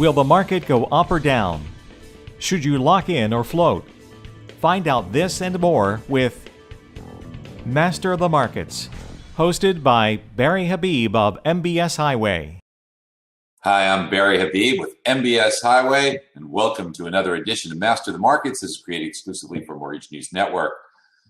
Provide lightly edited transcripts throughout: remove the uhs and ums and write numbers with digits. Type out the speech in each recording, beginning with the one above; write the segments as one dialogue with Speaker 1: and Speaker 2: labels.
Speaker 1: Will the market go up or down? Should you lock in or float? Find out this and more with Master of the Markets, hosted by Barry Habib of MBS Highway.
Speaker 2: Hi, I'm Barry Habib with MBS Highway, and welcome to another edition of Master of the Markets. This is created exclusively for Mortgage News Network.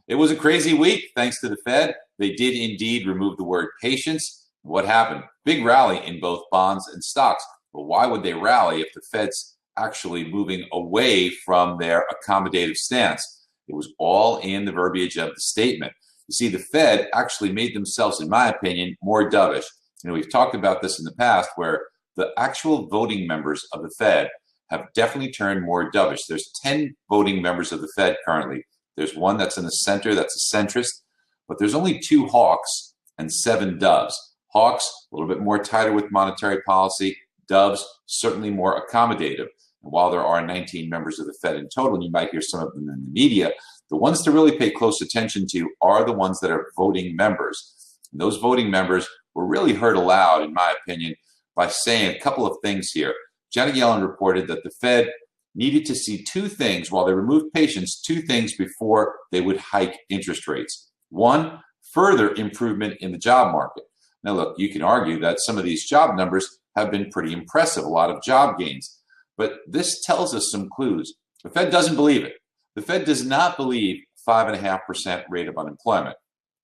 Speaker 2: It was a crazy week, thanks to the Fed. They did indeed remove the word patience. What happened? Big rally in both bonds and stocks. But why would they rally if the Fed's actually moving away from their accommodative stance? It was all in the verbiage of the statement. You see, the Fed actually made themselves, in my opinion, more dovish. We've talked about this in the past where the actual voting members of the Fed have definitely turned more dovish. There's 10 voting members of the Fed currently. There's one that's in the center, that's a centrist, but there's only 2 hawks and 7 doves. Hawks, a little bit more tighter with monetary policy. Doves, certainly more accommodative. And while there are 19 members of the Fed in total, and you might hear some of them in the media, the ones to really pay close attention to are the ones that are voting members. And those voting members were really heard aloud, in my opinion, by saying a couple of things here. Janet Yellen reported that the Fed needed to see 2 things while they removed patience, 2 things before they would hike interest rates. One, further improvement in the job market. Now, look, you can argue that some of these job numbers have been pretty impressive, a lot of job gains. But this tells us some clues. The Fed doesn't believe it. The Fed does not believe 5.5% rate of unemployment.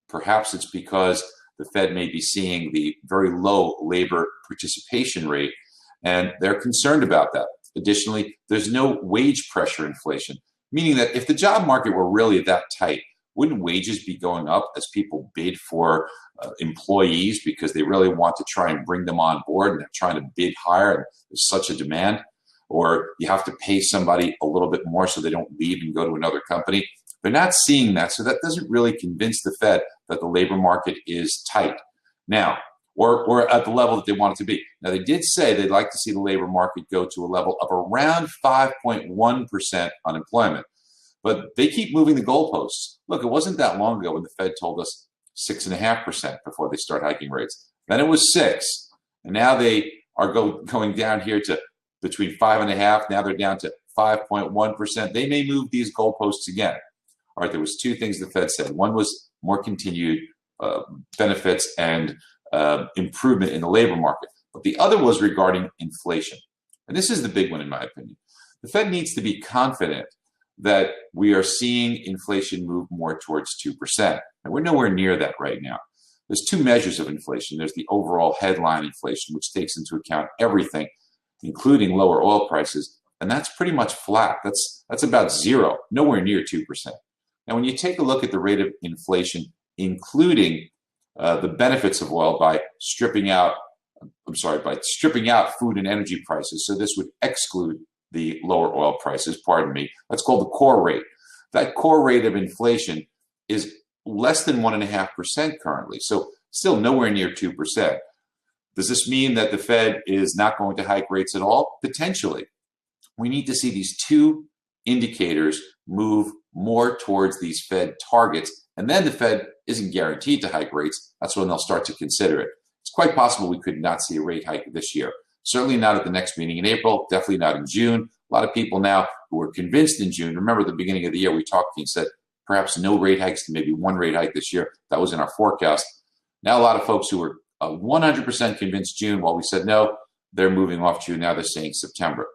Speaker 2: Perhaps it's because the Fed may be seeing the very low labor participation rate, and they're concerned about that. Additionally, there's no wage pressure inflation, meaning that if the job market were really that tight, wouldn't wages be going up as people bid for employees because they really want to try and bring them on board and they're trying to bid higher and there's such a demand? Or you have to pay somebody a little bit more so they don't leave and go to another company. They're not seeing that, so that doesn't really convince the Fed that the labor market is tight now, or at the level that they want it to be. Now, they did say they'd like to see the labor market go to a level of around 5.1% unemployment. But they keep moving the goalposts. Look, it wasn't that long ago when the Fed told us 6.5% before they start hiking rates. Then it was 6, and now they are going down here to between 5.5. Now they're down to 5.1%. They may move these goalposts again. All right, there was 2 things the Fed said. One was more continued benefits and improvement in the labor market. But the other was regarding inflation. And this is the big one, in my opinion. The Fed needs to be confident that we are seeing inflation move more towards 2%. And we're nowhere near that right now. There's 2 measures of inflation. There's the overall headline inflation, which takes into account everything, including lower oil prices. And that's pretty much flat. That's about 0, nowhere near 2%. Now, when you take a look at the rate of inflation, including the benefits of oil by stripping out food and energy prices, so this would exclude the lower oil prices, that's called the core rate. That core rate of inflation is less than 1.5% currently, so still nowhere near 2%. Does this mean that the Fed is not going to hike rates at all? Potentially. We need to see these 2 indicators move more towards these Fed targets, and then the Fed isn't guaranteed to hike rates. That's when they'll start to consider it. It's quite possible we could not see a rate hike this year. Certainly not at the next meeting in April, definitely not in June. A lot of people now who were convinced in June, remember at the beginning of the year we talked and said perhaps no rate hikes, maybe 1 rate hike this year. That was in our forecast. Now a lot of folks who were 100% convinced June, while we said no, they're moving off June. Now they're saying September.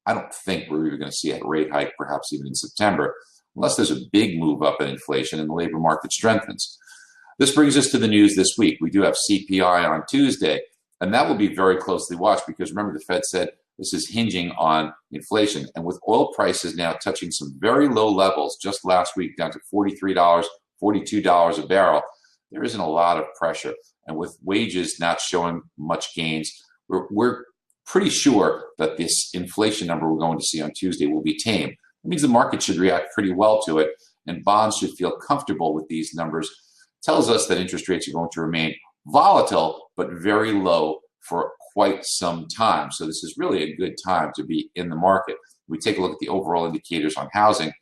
Speaker 2: I don't think we're even going to see a rate hike, perhaps even in September, unless there's a big move up in inflation and the labor market strengthens. This brings us to the news this week. We do have CPI on Tuesday, and that will be very closely watched because remember the Fed said this is hinging on inflation. And with oil prices now touching some very low levels just last week, down to $43, $42 a barrel, there isn't a lot of pressure. And with wages not showing much gains, we're pretty sure that this inflation number we're going to see on Tuesday will be tame. It means the market should react pretty well to it, and bonds should feel comfortable with these numbers. It tells us that interest rates are going to remain volatile, but very low for quite some time. So this is really a good time to be in the market. We take a look at the overall indicators on housing.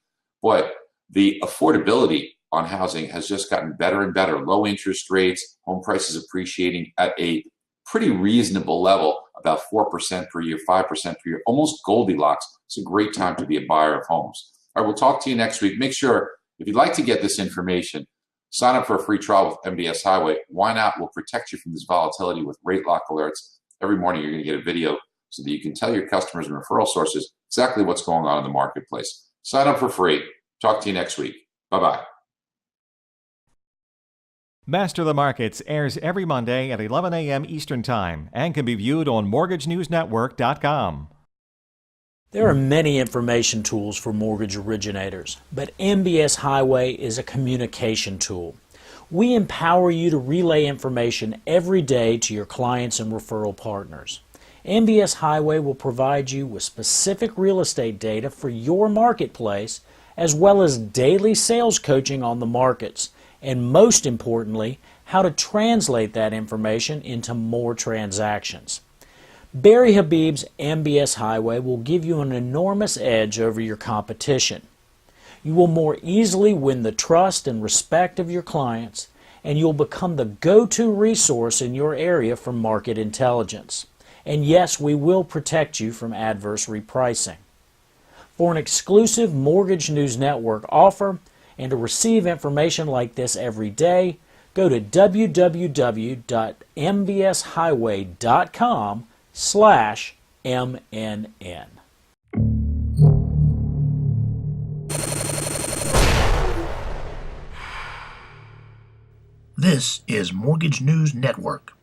Speaker 2: Boy, the affordability on housing has just gotten better and better. Low interest rates, home prices appreciating at a pretty reasonable level, about 4% per year, 5% per year, almost Goldilocks. It's a great time to be a buyer of homes. All right, we'll talk to you next week. Make sure, if you'd like to get this information, sign up for a free trial with MBS Highway. Why not? We'll protect you from this volatility with rate lock alerts. Every morning you're going to get a video so that you can tell your customers and referral sources exactly what's going on in the marketplace. Sign up for free. Talk to you next week. Bye-bye.
Speaker 1: Master the Markets airs every Monday at 11 a.m. Eastern Time and can be viewed on MortgageNewsNetwork.com.
Speaker 3: There are many information tools for mortgage originators, but MBS Highway is a communication tool. We empower you to relay information every day to your clients and referral partners. MBS Highway will provide you with specific real estate data for your marketplace, as well as daily sales coaching on the markets, and most importantly, how to translate that information into more transactions. Barry Habib's MBS Highway will give you an enormous edge over your competition. You will more easily win the trust and respect of your clients, and you'll become the go-to resource in your area for market intelligence. And yes, we will protect you from adverse repricing. For an exclusive Mortgage News Network offer and to receive information like this every day, go to www.mbshighway.com/MNN.
Speaker 4: This is Mortgage News Network.